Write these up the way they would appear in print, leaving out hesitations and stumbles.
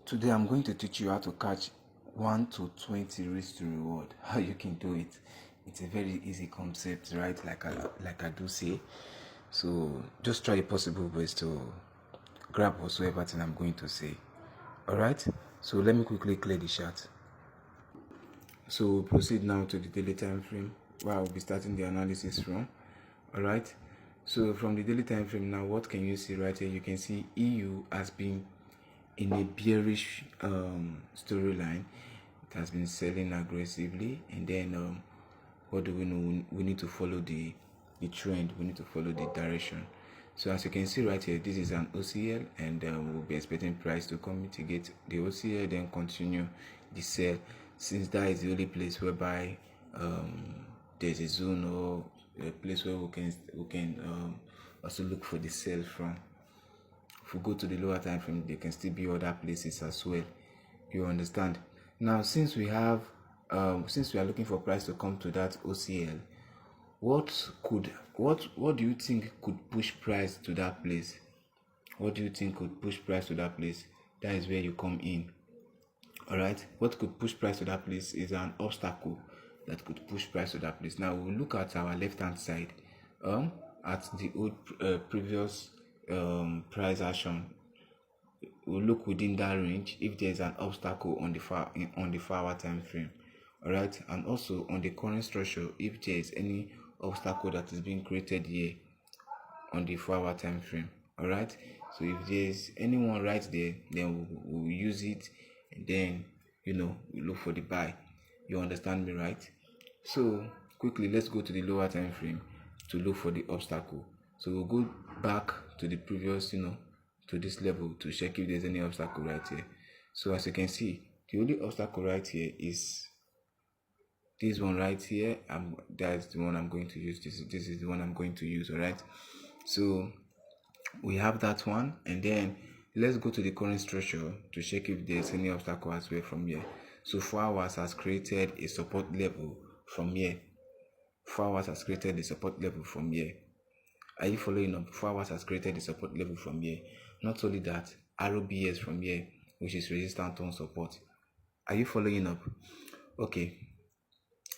Today I'm going to teach you how to catch 1 to 20 risk to reward. How you can do it. It's a very easy concept, right? Like I do say. So just try your possible best to grab whatsoever thing I'm going to say. Alright? So let me quickly clear the chat. So we'll proceed now to the daily time frame where I'll be starting the analysis from. Alright? So from the daily time frame now, what can you see right here? You can see EU has been in a bearish storyline. It has been selling aggressively, and then what do we know? We need to follow the trend. We need to follow the direction. So as you can see right here, this is an OCL, and we'll be expecting price to come mitigate the OCL, then continue the sell, since that is the only place whereby there's a zone or a place where we can also look for the sell from. If we go to the lower time frame, there can still be other places as well. You understand? Now, since we are looking for price to come to that OCL, what do you think could push price to that place? What do you think could push price to that place? That is where you come in. All right. What could push price to that place is an obstacle that could push price to that place. Now we'll look at our left hand side. At the old previous price action, we'll look within that range if there's an obstacle on the 4 hour time frame. All right, and also on the current structure, if there's any obstacle that is being created here on the 4 hour time frame. All right, so if there's anyone right there, then we'll use it, and then we look for the buy. You understand me, right? So quickly, let's go to the lower time frame to look for the obstacle. So we'll go back to the previous, to this level to check if there's any obstacle right here. So as you can see, the only obstacle right here is this one right here. That's the one I'm going to use. This is the one I'm going to use. All right. So we have that one, and then let's go to the current structure to check if there's any obstacle as well from here. So 4 hours has created a support level from here. 4 hours has created a support level from here. Are you following up? 4 hours has created a support level from here. Not only that, ROBS from here, which is resistance on support. Are you following up? Okay.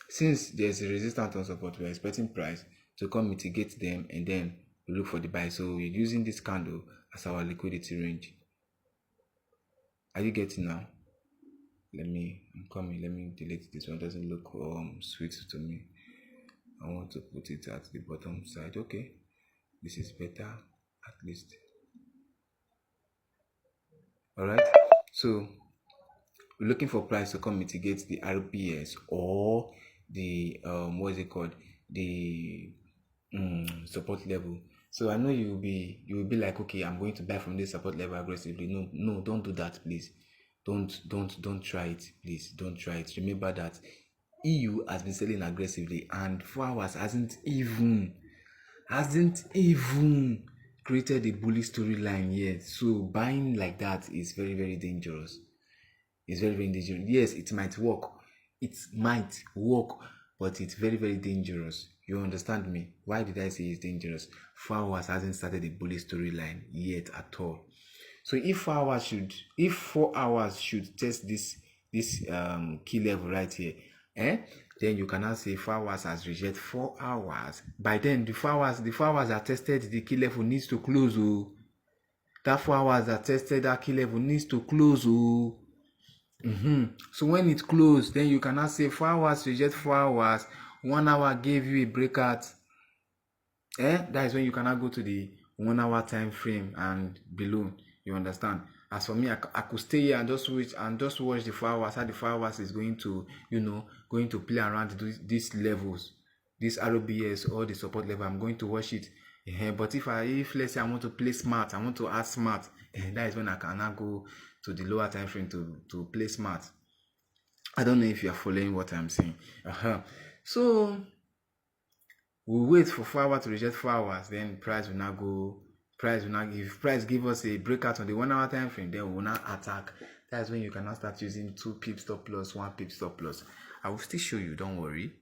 Since there's a resistance on support, we're expecting price to come mitigate them, and then we look for the buy. So we're using this candle as our liquidity range. Are you getting now? Let me delete this one. It doesn't look sweet to me. I want to put it at the bottom side. Okay, this is better at least. All right, so we're looking for price to come mitigate the RPS or the the support level. So I know you will be like, okay, I'm going to buy from this support level aggressively. No, don't do that, please. Don't try it, please. Don't try it. Remember that EU has been selling aggressively, and 4 hours hasn't even created a bullish storyline yet. So buying like that is very, very dangerous. It's very, very dangerous. Yes, it might work, but it's very, very dangerous. You understand me? Why did I say it's dangerous? 4 hours hasn't started a bullish storyline yet at all. So if 4 hours should test this key level right here, then you cannot say 4 hours has rejected 4 hours. By then, the 4 hours that tested the key level needs to close. That 4 hours that tested that key level needs to close. So when it closed, then you cannot say 4 hours reject 4 hours. 1 hour gave you a breakout. That is when you cannot go to the 1 hour time frame and below. You understand? As for me, I could stay here and just watch the 4 hours. How the 4 hours is going to play around these levels, this ROBS or the support level. I'm going to watch it. But if let's say I want to play smart, I want to add smart, that is when I cannot go to the lower time frame to play smart. I don't know if you are following what I'm saying. So we wait for 4 hours to reject 4 hours, then price will not go. If price give us a breakout on the 1 hour time frame, then we will not attack. That's when you cannot start using 2 pip stop loss, 1 pip stop loss. I will still show you, don't worry.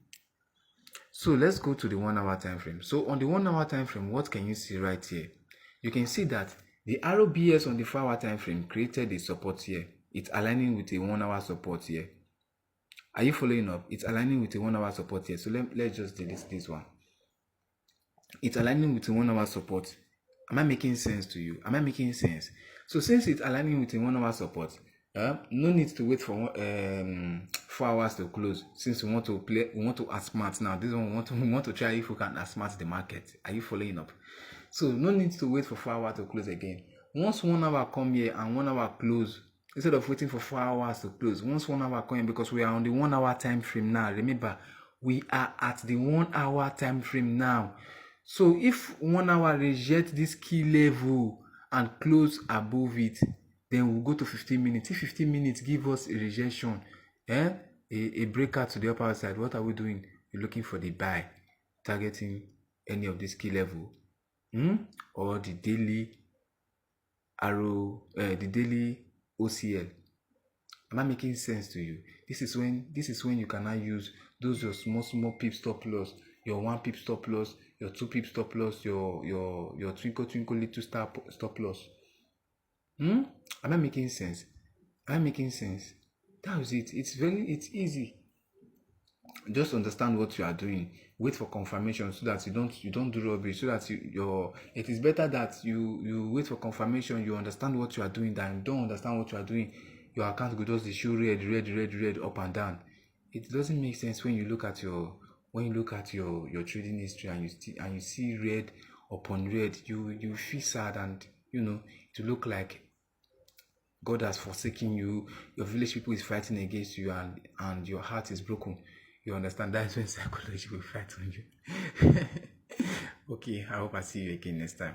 So let's go to the 1 hour time frame. So on the 1 hour time frame, what can you see right here? You can see that the ROBS on the 4 hour time frame created a support here. It's aligning with a 1 hour support here. Are you following up? It's aligning with a 1 hour support here. So let's just delete this one. It's aligning with a 1 hour support. Am I making sense to you? Am I making sense? So since it's aligning with a 1 hour support, no need to wait for 4 hours to close. Since we want to outsmart now. This one we want to try if we can outsmart the market. Are you following up? So no need to wait for 4 hours to close again. Once 1 hour come here and 1 hour close, instead of waiting for 4 hours to close, once 1 hour come here, because we are on the 1 hour time frame now. Remember, we are at the 1 hour time frame now. So if 1 hour reject this key level and close above it, then we'll go to 15 minutes. If 15 minutes give us a rejection, a breakout to the upper side, what are we doing? We're looking for the buy, targeting any of this key level, or the daily arrow, the daily OCL. Am I making sense to you? This is when you cannot use those your small pip stop loss, your 1 pip stop loss, your 2 pip stop loss, your twinkle little star stop loss. Am I making sense? Am I making sense? That was it. It's easy. Just understand what you are doing. Wait for confirmation so that you don't do rubbish. So that it is better that you wait for confirmation. You understand what you are doing than you don't understand what you are doing. Your account will just show red up and down. It doesn't make sense when you look at your trading history and you see red upon red. You feel sad, and to look like God has forsaken you. Your village people is fighting against you, and your heart is broken. You understand? That's when psychology will fight on you. Okay, I hope I see you again next time.